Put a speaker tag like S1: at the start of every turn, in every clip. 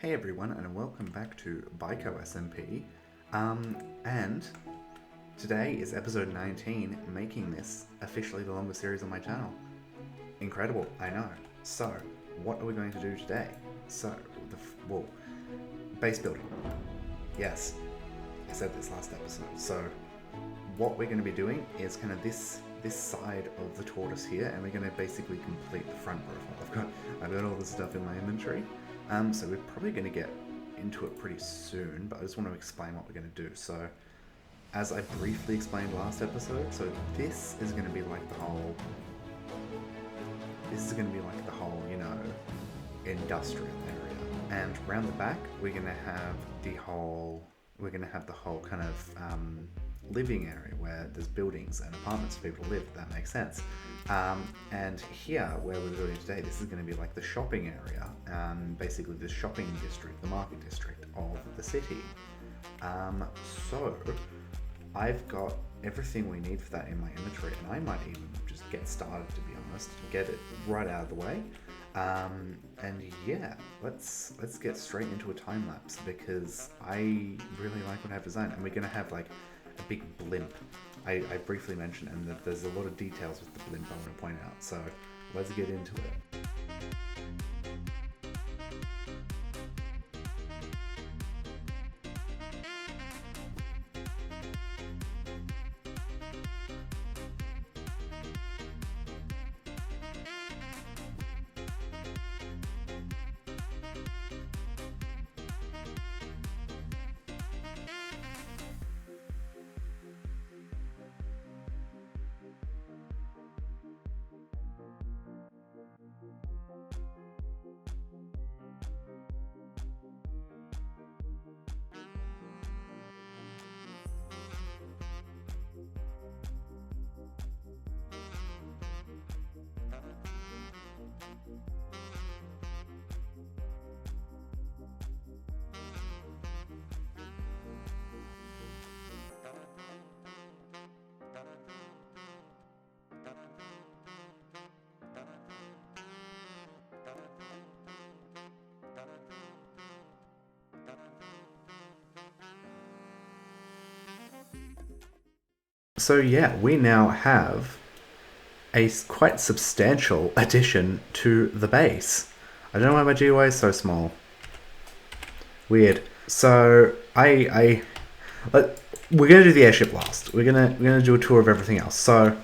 S1: Hey everyone, and welcome back to BiCo SMP. And today is episode 19, making this officially the longest series on my channel. Incredible, I know. So, what are we going to do today? So, base building. Yes, I said this last episode. So, what we're going to be doing is kind of this side of the tortoise here, and we're going to basically complete the front profile. I've got all this stuff in my inventory. So we're probably going to get into it pretty soon, but I just want to explain what we're going to do. So, as I briefly explained last episode, so this is going to be like the whole, industrial area. And around the back, we're going to have the whole kind of living area where there's buildings and apartments for people to live, if that makes sense. And here, where we're doing today, this is going to be like the shopping area, basically the shopping district, the market district of the city. So I've got everything we need for that in my inventory, and I might even just get started, to be honest, get it right out of the way. And yeah, let's get straight into a time lapse, because I really like what I have designed, and we're going to have like a big blimp. I briefly mentioned, and that there's a lot of details with the blimp I want to point out, so let's get into it. So yeah, we now have a quite substantial addition to the base. I don't know why my GUI is so small. Weird. So we're gonna do the airship last. We're gonna do a tour of everything else. So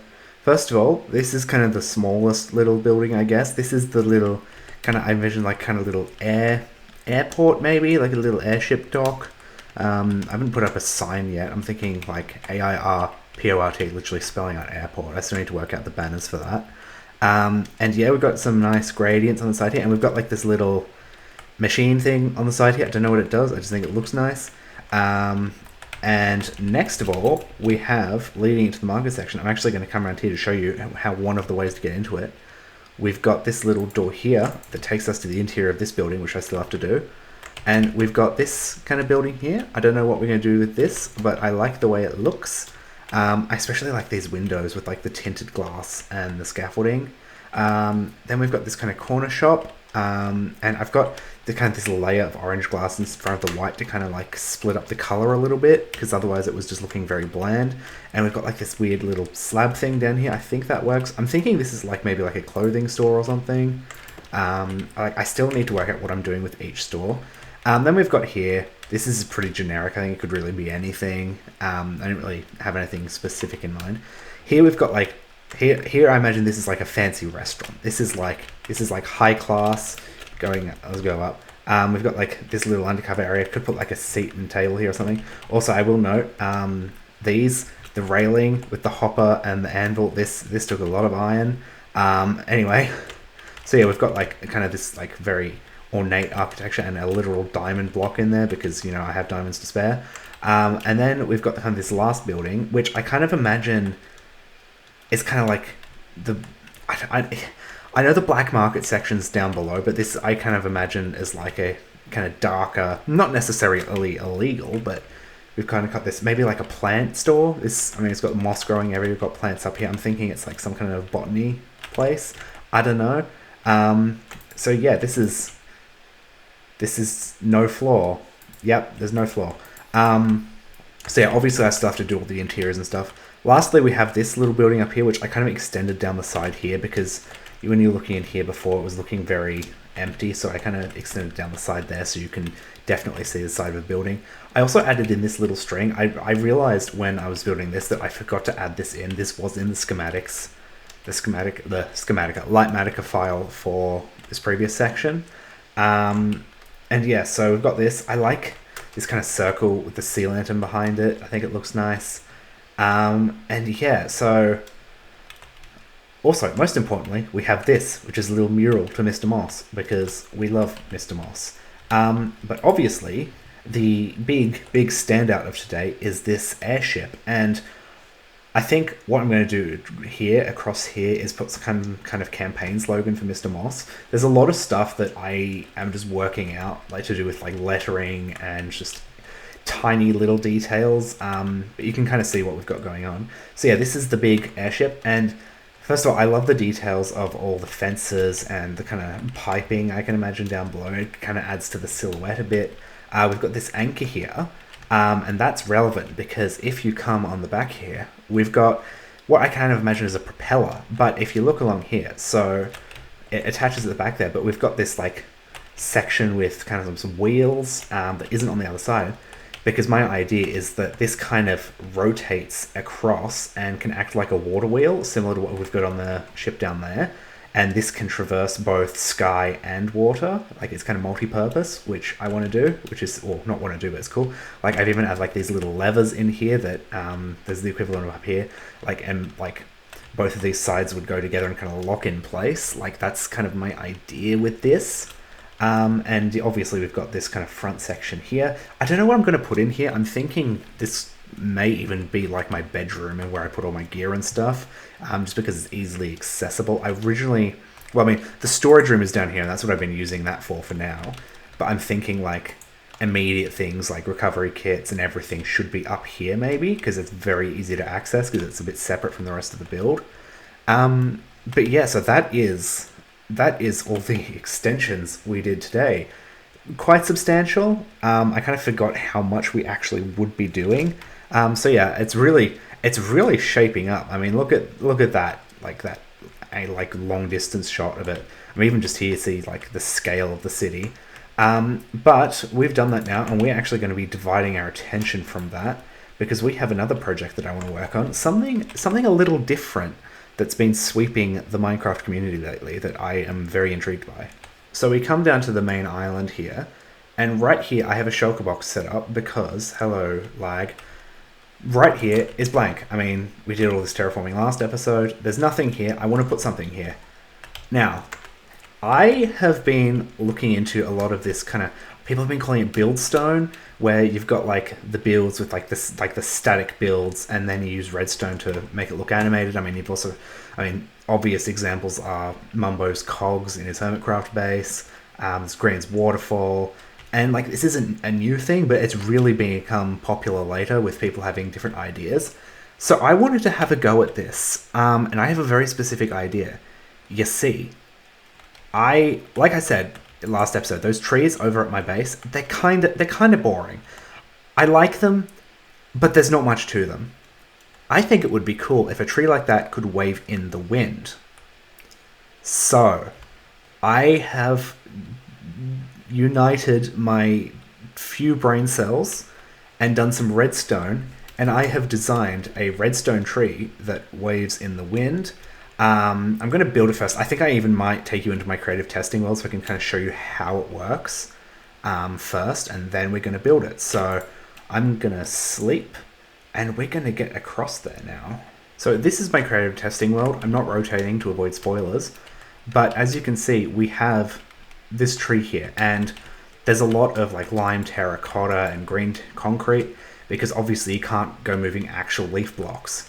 S1: first of all, this is kind of the smallest little building, I guess. This is the little I envision like kind of little airport, maybe like a little airship dock. I haven't put up a sign yet. I'm thinking like AIRPORT, literally spelling out airport. I still need to work out the banners for that. And yeah, we've got some nice gradients on the side here, and we've got like this little machine thing on the side here. I don't know what it does, I just think it looks nice. And next of all, we have, leading into the market section, I'm actually going to come around here to show you how one of the ways to get into it. We've got this little door here that takes us to the interior of this building, which I still have to do. And we've got this kind of building here. I don't know what we're going to do with this, but I like the way it looks. I especially like these windows with like the tinted glass and the scaffolding. Then we've got this kind of corner shop, and I've got the kind of this layer of orange glass in front of the white to kind of like split up the color a little bit, because otherwise it was just looking very bland. And we've got like this weird little slab thing down here. I think that works. I'm thinking this is like maybe like a clothing store or something. I still need to work out what I'm doing with each store. Then we've got here, this is pretty generic. I think it could really be anything. I didn't really have anything specific in mind. Here we've got like, here I imagine this is like a fancy restaurant. This is like high class. Let's go up. We've got like this little undercover area. Could put like a seat and table here or something. Also, I will note, the railing with the hopper and the anvil, this took a lot of iron. Anyway, so yeah, we've got like kind of this like very ornate architecture and a literal diamond block in there, because you know I have diamonds to spare. And then we've got kind of this last building, which I kind of imagine is kind of like I know the black market section's down below, but this I kind of imagine is like a kind of darker, not necessarily illegal, but we've kind of got this maybe like a plant store. It's got moss growing everywhere. We've got plants up here. I'm thinking it's like some kind of botany place. I don't know. So yeah, this is This is no floor. Yep, there's no floor. So yeah, obviously I still have to do all the interiors and stuff. Lastly, we have this little building up here, which I kind of extended down the side here because when you were looking in here before, it was looking very empty. So I kind of extended down the side there so you can definitely see the side of the building. I also added in this little string. I realized when I was building this that I forgot to add this in. This was in the schematics, the Lightmatica file for this previous section. And yeah, so we've got this. I like this kind of circle with the sea lantern behind it. I think it looks nice. And yeah, so also, most importantly, we have this, which is a little mural to Mr. Moss, because we love Mr. Moss. But obviously, the big standout of today is this airship. And I think what I'm going to do here, across here, is put some kind of campaign slogan for Mr. Moss. There's a lot of stuff that I am just working out, like to do with like lettering and just tiny little details. But you can kind of see what we've got going on. So yeah, this is the big airship. And first of all, I love the details of all the fences and the kind of piping I can imagine down below. It kind of adds to the silhouette a bit. We've got this anchor here. And that's relevant because if you come on the back here, we've got what I kind of imagine as a propeller. But if you look along here, so it attaches at the back there, but we've got this like section with kind of some wheels that isn't on the other side. Because my idea is that this kind of rotates across and can act like a water wheel, similar to what we've got on the ship down there. And this can traverse both sky and water. Like it's kind of multi-purpose, which I want to do, which is, or not want to do, but it's cool. Like I've even had like these little levers in here that there's the equivalent of up here. And both of these sides would go together and kind of lock in place. Like that's kind of my idea with this. And obviously we've got this kind of front section here. I don't know what I'm going to put in here. I'm thinking this may even be like my bedroom and where I put all my gear and stuff, just because it's easily accessible. The storage room is down here and that's what I've been using that for now. But I'm thinking like immediate things like recovery kits and everything should be up here maybe, because it's very easy to access because it's a bit separate from the rest of the build. But yeah, so that is all the extensions we did today. Quite substantial. I kind of forgot how much we actually would be doing. So yeah, it's really shaping up. I mean, look at that, like long distance shot of it. I mean, even just here, see like the scale of the city. But we've done that now, and we're actually going to be dividing our attention from that because we have another project that I want to work on. Something a little different that's been sweeping the Minecraft community lately that I am very intrigued by. So we come down to the main island here, and right here I have a shulker box set up because, hello lag, right here is blank. I mean, we did all this terraforming last episode. There's nothing here. I want to put something here. Now, I have been looking into a lot of this kind of, people have been calling it build stone, where you've got like the builds with like this, like the static builds, and then you use redstone to make it look animated. I mean, obvious examples are Mumbo's cogs in his Hermitcraft base, Green's waterfall, and like this isn't a new thing, but it's really become popular later with people having different ideas. So I wanted to have a go at this, and I have a very specific idea. You see, like I said last episode, those trees over at my base, they're kind of boring. I like them, but there's not much to them. I think it would be cool if a tree like that could wave in the wind. So, I have united my few brain cells and done some redstone, and I have designed a redstone tree that waves in the wind. I'm going to build it first. I think I even might take you into my creative testing world so I can kind of show you how it works first, and then we're going to build it. So I'm going to sleep, and we're going to get across there now. So this is my creative testing world. I'm not rotating to avoid spoilers, but as you can see, we have this tree here, and there's a lot of like lime terracotta and green concrete, because obviously you can't go moving actual leaf blocks.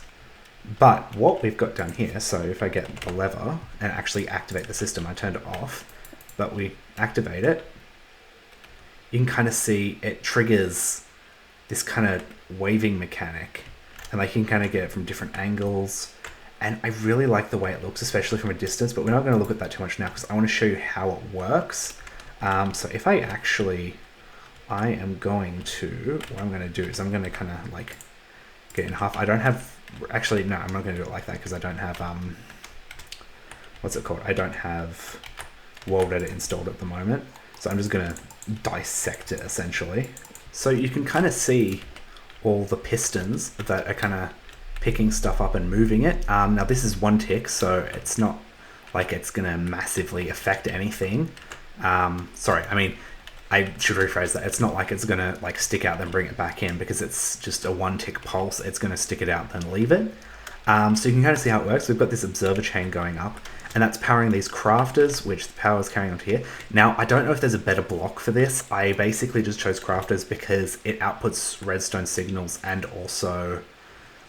S1: But what we've got down here, so if I get the lever and actually activate the system, I turned it off, but we activate it, you can kind of see it triggers this kind of waving mechanic, and like you can kind of get it from different angles, and I really like the way it looks, especially from a distance, but we're not going to look at that too much now because I want to show you how it works. So if I actually, I am going to, what I'm going to do is I'm going to kind of like get in half. I don't have, actually, no, I'm not going to do it like that because I don't have, what's it called? I don't have World Edit installed at the moment. So I'm just going to dissect it essentially. So you can kind of see all the pistons that are kind of picking stuff up and moving it. Now this is one tick, so it's not like it's going to massively affect anything. Sorry, I mean, I should rephrase that. It's not like it's going to like stick out then bring it back in, because it's just a one tick pulse. It's going to stick it out then leave it. So you can kind of see how it works. We've got this observer chain going up, and that's powering these crafters, which the power is carrying onto here. Now, I don't know if there's a better block for this. I basically just chose crafters because it outputs redstone signals and also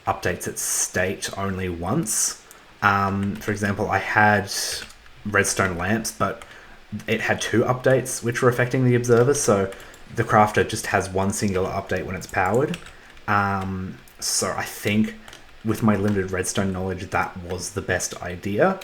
S1: updates its state only once. For example, I had redstone lamps, but it had 2 updates which were affecting the observer, so the crafter just has one singular update when it's powered. So I think with my limited redstone knowledge, that was the best idea.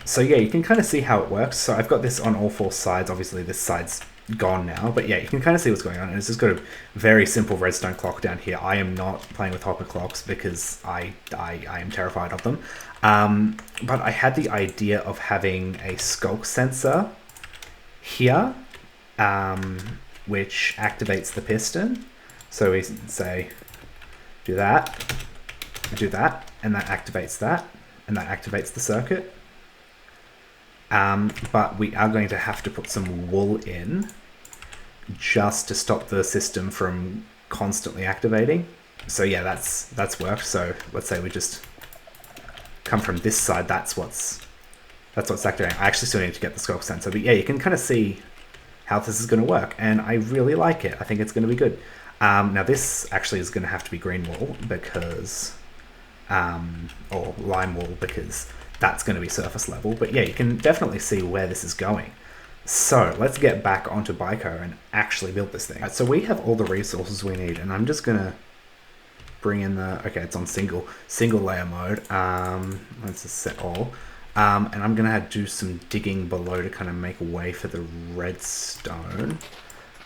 S1: So yeah, you can kind of see how it works. So I've got this on all 4 sides. Obviously this side's gone now, but yeah, you can kind of see what's going on. And it's just got a very simple redstone clock down here. I am not playing with hopper clocks because I am terrified of them. But I had the idea of having a skulk sensor here, which activates the piston. So we say, do that, and that activates that, and that activates the circuit. But we are going to have to put some wool in just to stop the system from constantly activating. So yeah, that's worked. So let's say we just come from this side. That's what's activating. I actually still need to get the skulk sensor, but yeah, you can kind of see how this is going to work, and I really like it. I think it's going to be good. Now this actually is going to have to be green wool because, or lime wool, because that's going to be surface level. But yeah, you can definitely see where this is going. So let's get back onto BiCo and actually build this thing. Right, so we have all the resources we need, and I'm just going to bring in the, okay, it's on single layer mode. Let's just set all. And I'm going to do some digging below to kind of make way for the redstone.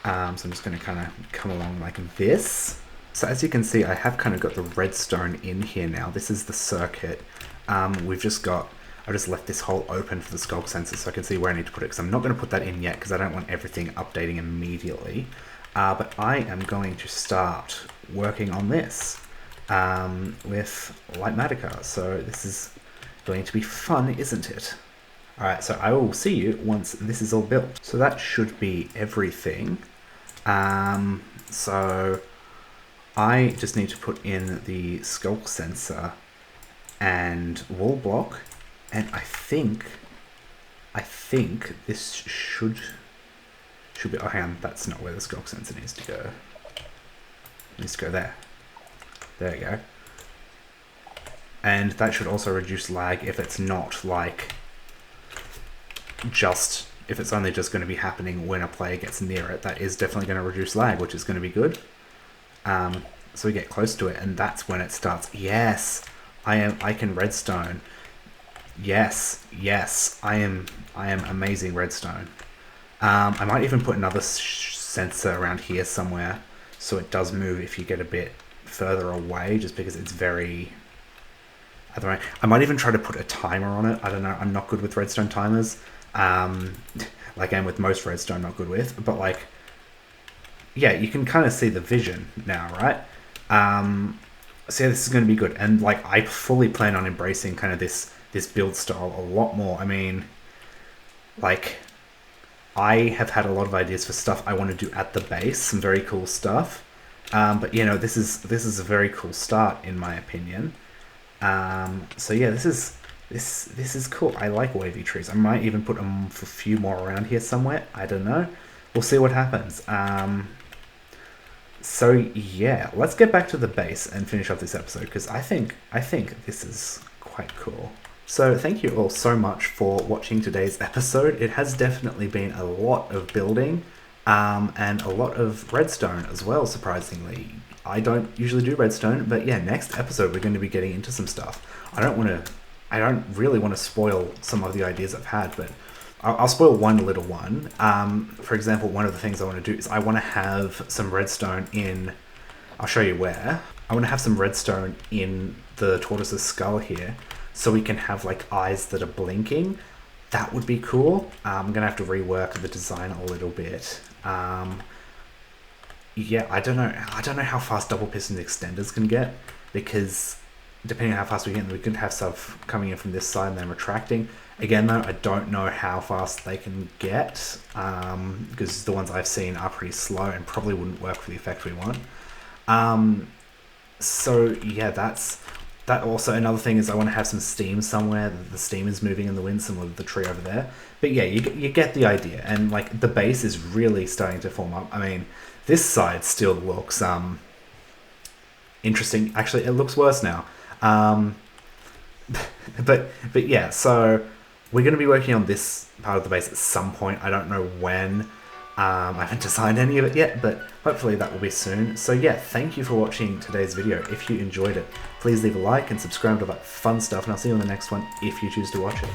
S1: So I'm just going to kind of come along like this. So as you can see, I have kind of got the redstone in here now. This is the circuit. I've just left this hole open for the skulk sensor so I can see where I need to put it, because I'm not going to put that in yet because I don't want everything updating immediately. But I am going to start working on this with Lightmatica. So this is going to be fun, isn't it? Alright, so I will see you once this is all built. So that should be everything. So I just need to put in the skulk sensor and wall block, and I think this should be, oh hang on, that's not where the skulk sensor needs to go. It needs to go there. There you go. And that should also reduce lag if it's not like if it's only just going to be happening when a player gets near it. That is definitely going to reduce lag, which is going to be good. So we get close to it, and that's when it starts. Yes, I can redstone. Yes, I am amazing redstone. I might even put another sensor around here somewhere so it does move if you get a bit further away, just because it's very, I don't know. I might even try to put a timer on it. I don't know. I'm not good with redstone timers. Like I'm with most redstone, not good with. But like, yeah, you can kind of see the vision now, right? So yeah, this is going to be good. And like, I fully plan on embracing kind of this build style a lot more. I mean, like, I have had a lot of ideas for stuff I want to do at the base, some very cool stuff. But you know, this is a very cool start in my opinion. So yeah, this is cool. I like wavy trees. I might even put a few more around here somewhere. I don't know. We'll see what happens. So yeah, let's get back to the base and finish off this episode, because I think this is quite cool. So thank you all so much for watching today's episode. It has definitely been a lot of building, and a lot of redstone as well, surprisingly. I don't usually do redstone, but yeah, next episode we're going to be getting into some stuff. I don't really want to spoil some of the ideas I've had, but I'll spoil one little one. For example, one of the things I want to do is I want to have some redstone in, I'll show you where. I want to have some redstone in the tortoise's skull here, so we can have like eyes that are blinking. That would be cool. I'm gonna have to rework the design a little bit. Yeah, I don't know how fast double piston extenders can get, because depending on how fast we get, we could have stuff coming in from this side and then retracting. Again though, I don't know how fast they can get, because the ones I've seen are pretty slow and probably wouldn't work for the effect we want. So yeah, that also, another thing is I want to have some steam somewhere. The steam is moving in the wind, similar to the tree over there. But yeah, you get the idea. And like the base is really starting to form up. I mean, this side still looks interesting. Actually, it looks worse now. But yeah, so we're going to be working on this part of the base at some point. I don't know when. I haven't designed any of it yet, but hopefully that will be soon. So yeah, thank you for watching today's video. If you enjoyed it, please leave a like and subscribe to that fun stuff, and I'll see you on the next one if you choose to watch it.